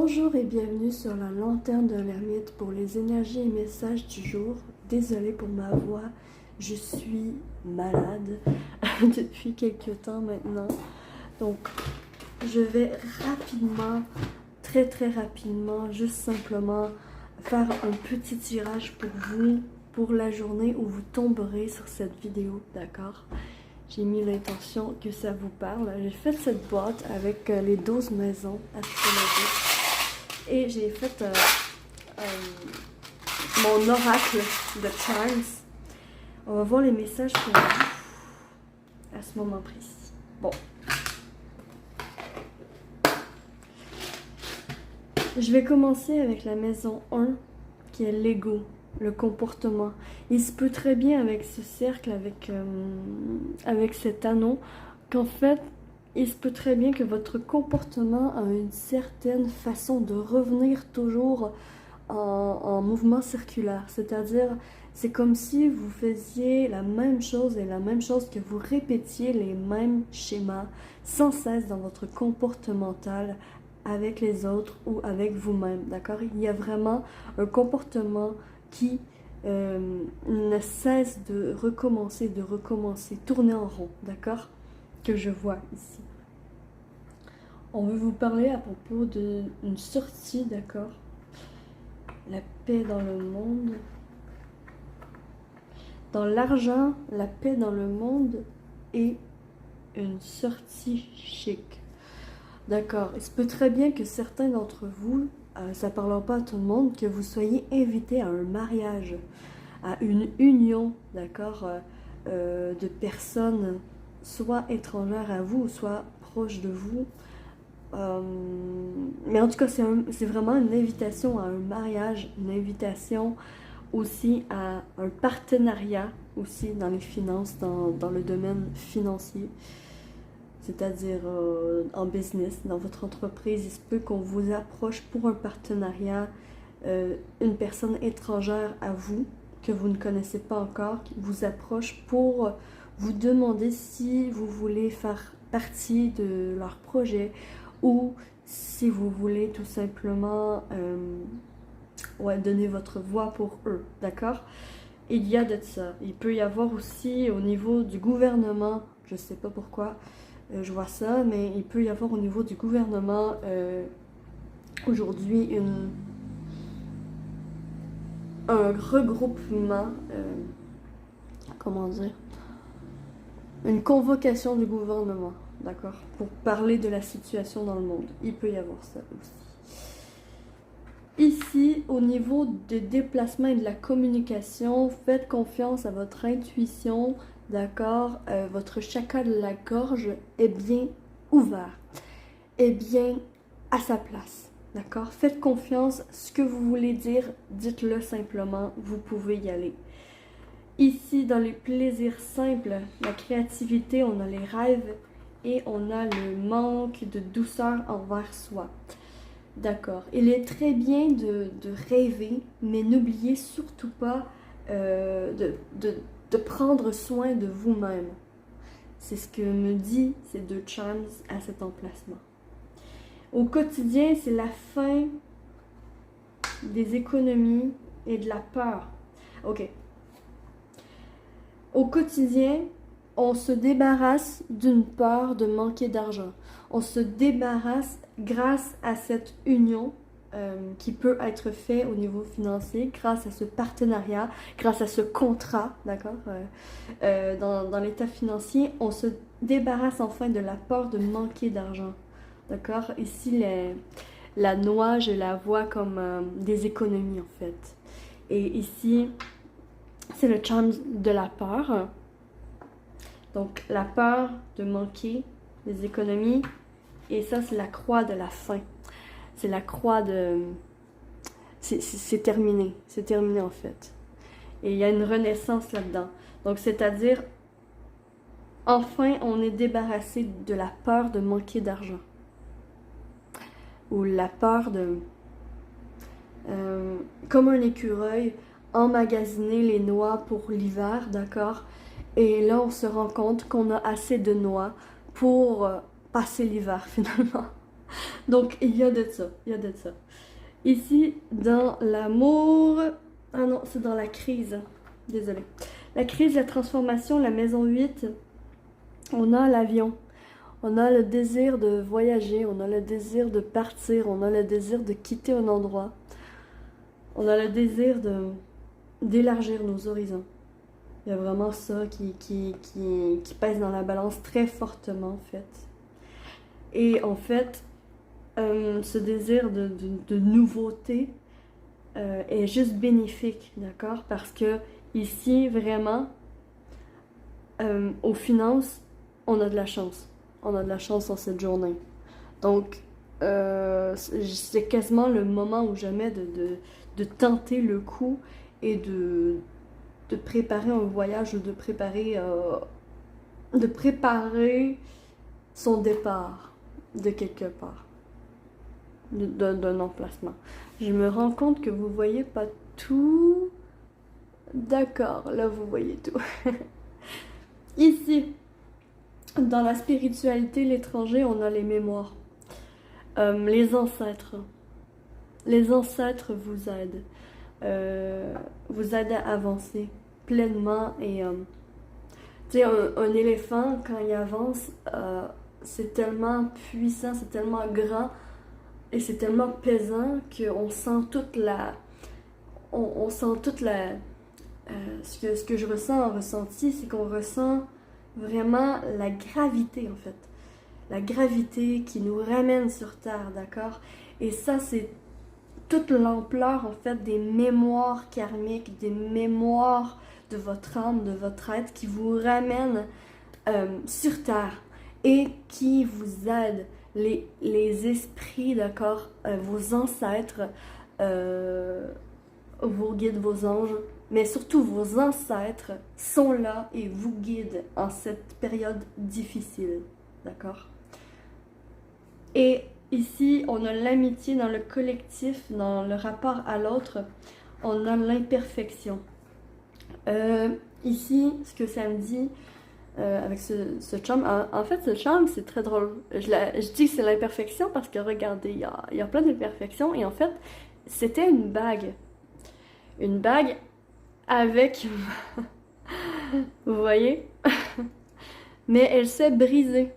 Bonjour et bienvenue sur la lanterne de l'ermite pour les énergies et messages du jour. Désolée pour ma voix, je suis malade depuis quelques temps maintenant. Donc, je vais rapidement, très rapidement, juste simplement faire un petit tirage pour vous, pour la journée où vous tomberez sur cette vidéo, d'accord? J'ai mis l'intention que ça vous parle. J'ai fait cette boîte avec les 12 maisons astrologiques. Et j'ai fait mon oracle de Charles. On va voir les messages pour vous à ce moment précis. Bon. Je vais commencer avec la maison 1, qui est l'ego, le comportement. Il se peut très bien avec ce cercle, avec cet anneau, qu'en fait, il se peut très bien que votre comportement a une certaine façon de revenir toujours en mouvement circulaire. C'est-à-dire, c'est comme si vous faisiez la même chose et la même chose, que vous répétiez les mêmes schémas sans cesse dans votre comportemental avec les autres ou avec vous-même, d'accord? Il y a vraiment un comportement qui ne cesse de recommencer, tourner en rond, d'accord? Que je vois ici. On veut vous parler à propos d'une sortie, d'accord? La paix dans le monde. Dans l'argent, la paix dans le monde et une sortie chic. D'accord. Il se peut très bien que certains d'entre vous, ça ne parle pas à tout le monde, que vous soyez invités à un mariage, à une union, d'accord, de personnes soit étrangères à vous, soit proches de vous. Mais en tout cas, c'est vraiment une invitation à un mariage, une invitation aussi à un partenariat aussi dans les finances, dans le domaine financier. C'est-à-dire en business, dans votre entreprise, il se peut qu'on vous approche pour un partenariat, une personne étrangère à vous, que vous ne connaissez pas encore, qui vous approche pour vous demander si vous voulez faire partie de leur projet ou si vous voulez tout simplement donner votre voix pour eux, d'accord? Il y a de ça. Il peut y avoir aussi au niveau du gouvernement, je ne sais pas pourquoi, je vois ça, mais il peut y avoir au niveau du gouvernement aujourd'hui un regroupement, comment dire, une convocation du gouvernement, d'accord, pour parler de la situation dans le monde. Il peut y avoir ça aussi. Ici, au niveau des déplacements et de la communication, faites confiance à votre intuition, d'accord? Votre chakra de la gorge est bien ouvert, est bien à sa place, d'accord? Faites confiance, ce que vous voulez dire, dites-le simplement, vous pouvez y aller. Ici, dans les plaisirs simples, la créativité, on a les rêves et on a le manque de douceur envers soi. D'accord. Il est très bien de rêver, mais n'oubliez surtout pas de prendre soin de vous-même. C'est ce que me dit ces deux charms à cet emplacement. Au quotidien, c'est la fin des économies et de la peur. Ok. Au quotidien, on se débarrasse d'une peur de manquer d'argent. On se débarrasse grâce à cette union qui peut être faite au niveau financier, grâce à ce partenariat, grâce à ce contrat, d'accord, dans l'état financier, on se débarrasse enfin de la peur de manquer d'argent, d'accord. Ici, la noix, je la vois comme des économies en fait. Et ici, c'est le charme de la peur. Donc, la peur de manquer, les économies, et ça, c'est la croix de la fin. C'est la croix de... C'est terminé. C'est terminé, en fait. Et il y a une renaissance là-dedans. Donc, c'est-à-dire, enfin, on est débarrassé de la peur de manquer d'argent. Ou la peur de... comme un écureuil, emmagasiner les noix pour l'hiver, d'accord? Et là, on se rend compte qu'on a assez de noix pour passer l'hiver, finalement. Donc, il y a de ça, il y a de ça. Ici, dans l'amour... Ah non, c'est dans la crise. Désolée. La crise, la transformation, la maison 8, on a l'avion. On a le désir de voyager, on a le désir de partir, on a le désir de quitter un endroit. On a le désir d'élargir nos horizons. Il y a vraiment ça qui pèse dans la balance très fortement, en fait. Et en fait, ce désir de nouveauté est juste bénéfique, d'accord? Parce que ici, vraiment, aux finances, on a de la chance. On a de la chance en cette journée. Donc, c'est quasiment le moment ou jamais de tenter le coup et de préparer un voyage ou de préparer son départ de quelque part, d'un emplacement. Je me rends compte que vous voyez pas tout. D'accord, là vous voyez tout. Ici, dans la spiritualité, l'étranger, on a les mémoires. Les ancêtres. Les ancêtres vous aident. Vous aident à avancer pleinement. Et tu sais, un éléphant, quand il avance, c'est tellement puissant, c'est tellement grand et c'est tellement pesant qu'on sent toute la... On sent toute la... ce que je ressens en ressenti, c'est qu'on ressent vraiment la gravité, en fait. La gravité qui nous ramène sur Terre, d'accord? Et ça, c'est toute l'ampleur, en fait, des mémoires karmiques, des mémoires de votre âme, de votre être, qui vous ramènent sur Terre et qui vous aident. Les esprits, d'accord? Vos ancêtres, vos guides, vos anges, mais surtout vos ancêtres sont là et vous guident en cette période difficile, d'accord? Et ici, on a l'amitié dans le collectif, dans le rapport à l'autre, on a l'imperfection. Ici, ce que ça me dit avec ce charme, en fait, ce charme, c'est très drôle. Je dis que c'est l'imperfection parce que regardez, il y a plein d'imperfections et en fait, c'était une bague. Une bague avec... Vous voyez? Mais elle s'est brisée.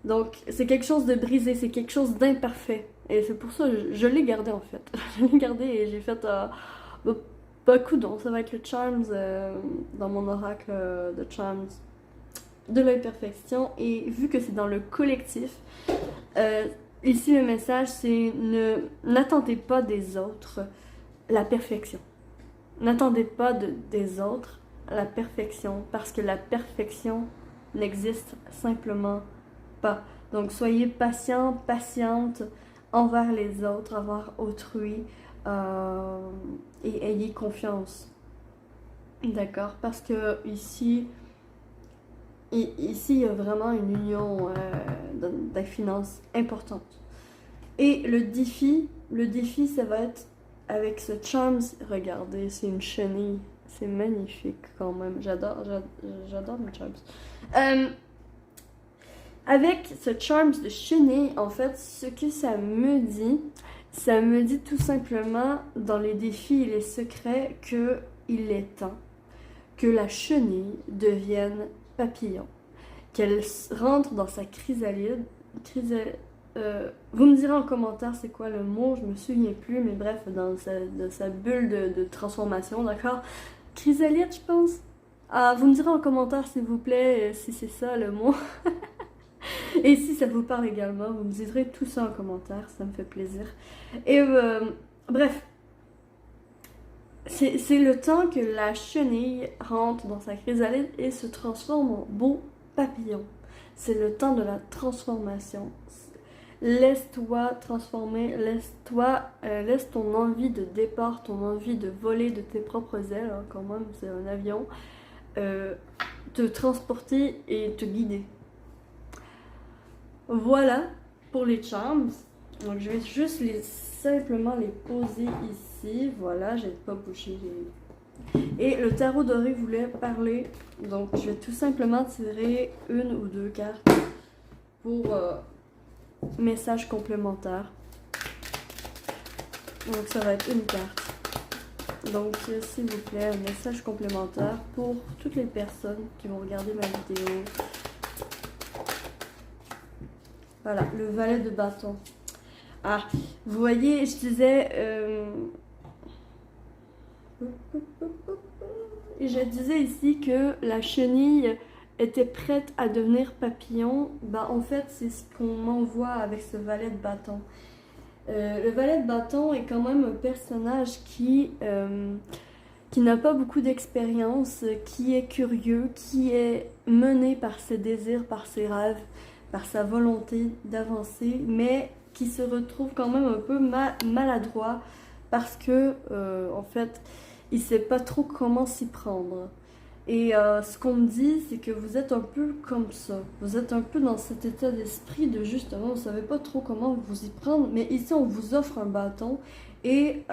Donc, c'est quelque chose de brisé, c'est quelque chose d'imparfait. Et c'est pour ça que je l'ai gardé en fait. Je l'ai gardé et j'ai fait beaucoup donc ça va être le Charms dans mon oracle de Charms de l'imperfection. Et vu que c'est dans le collectif, ici le message c'est n'attendez pas des autres la perfection. N'attendez pas des autres la perfection parce que la perfection n'existe simplement pas. Donc soyez patient, patiente envers les autres, envers autrui et ayez confiance. D'accord? Parce que ici il y a vraiment une union des finances importante. Et le défi ça va être avec ce Charms. Regardez, c'est une chenille. C'est magnifique quand même. J'adore mes Charms. Avec ce Charms de chenille, en fait, ce que ça me dit tout simplement dans les défis et les secrets qu'il est temps que la chenille devienne papillon, qu'elle rentre dans sa chrysalide. Vous me direz en commentaire c'est quoi le mot, je me souviens plus, mais bref, dans sa bulle de transformation, d'accord? Chrysalide, je pense. Ah, vous me direz en commentaire s'il vous plaît si c'est ça le mot. Et si ça vous parle également, vous me direz tout ça en commentaire, ça me fait plaisir. Et bref, c'est le temps que la chenille rentre dans sa chrysalide et se transforme en beau papillon. C'est le temps de la transformation. Laisse-toi transformer, laisse ton envie de départ, ton envie de voler de tes propres ailes, hein, quand même, c'est un avion, te transporter et te guider. Voilà pour les charms. Donc je vais juste simplement les poser ici. Voilà, j'ai pas bougé. Et le tarot doré voulait parler. Donc je vais tout simplement tirer une ou deux cartes pour message complémentaire. Donc ça va être une carte. Donc s'il vous plaît, un message complémentaire pour toutes les personnes qui vont regarder ma vidéo. Voilà, le valet de bâton. Ah, vous voyez, je disais... je disais ici que la chenille était prête à devenir papillon. Ben, en fait, c'est ce qu'on m'envoie avec ce valet de bâton. Le valet de bâton est quand même un personnage qui n'a pas beaucoup d'expérience, qui est curieux, qui est mené par ses désirs, par ses rêves, par sa volonté d'avancer, mais qui se retrouve quand même un peu maladroit parce que, en fait, il sait pas trop comment s'y prendre. Et ce qu'on me dit, c'est que vous êtes un peu comme ça. Vous êtes un peu dans cet état d'esprit de justement, vous savez pas trop comment vous y prendre, mais ici on vous offre un bâton et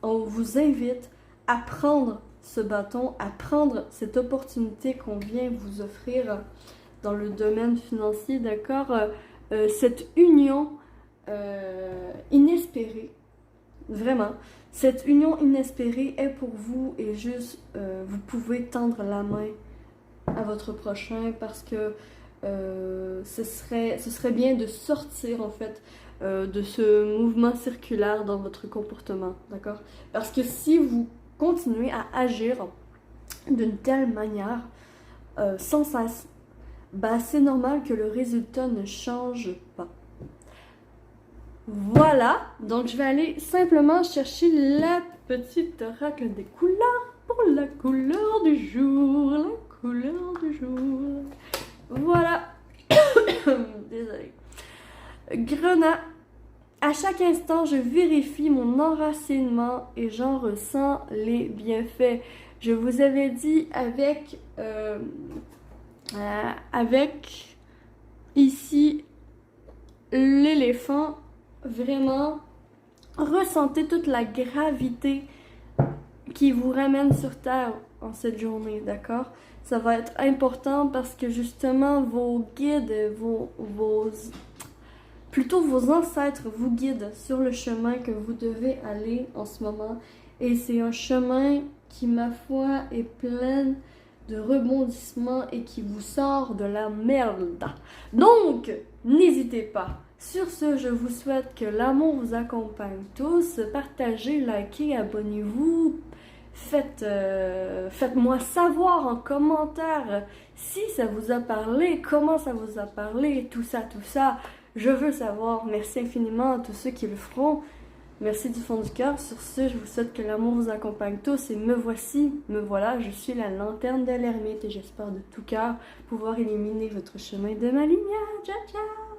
on vous invite à prendre ce bâton, à prendre cette opportunité qu'on vient vous offrir dans le domaine financier, d'accord? Cette union inespérée, vraiment. Cette union inespérée est pour vous et juste, vous pouvez tendre la main à votre prochain parce que ce serait bien de sortir en fait de ce mouvement circulaire dans votre comportement, d'accord? Parce que si vous continuez à agir d'une telle manière, sans cesse, bah, c'est normal que le résultat ne change pas. Voilà, donc je vais aller simplement chercher la petite oracle des couleurs pour la couleur du jour, la couleur du jour. Voilà, désolée. Grenat, à chaque instant, je vérifie mon enracinement et j'en ressens les bienfaits. Je vous avais dit avec ici l'éléphant, vraiment ressentez toute la gravité qui vous ramène sur Terre en cette journée, d'accord? Ça va être important parce que justement vos guides, plutôt vos ancêtres vous guident sur le chemin que vous devez aller en ce moment. Et c'est un chemin qui, ma foi, est plein de rebondissements et qui vous sort de la merde. Donc, n'hésitez pas. Sur ce, je vous souhaite que l'amour vous accompagne tous. Partagez, likez, abonnez-vous. Faites-moi savoir en commentaire si ça vous a parlé, comment ça vous a parlé, tout ça. Je veux savoir. Merci infiniment à tous ceux qui le feront. Merci du fond du cœur. Sur ce, je vous souhaite que l'amour vous accompagne tous et me voici, me voilà, je suis la lanterne de l'ermite et j'espère de tout cœur pouvoir illuminer votre chemin de ma lumière. Ciao, ciao!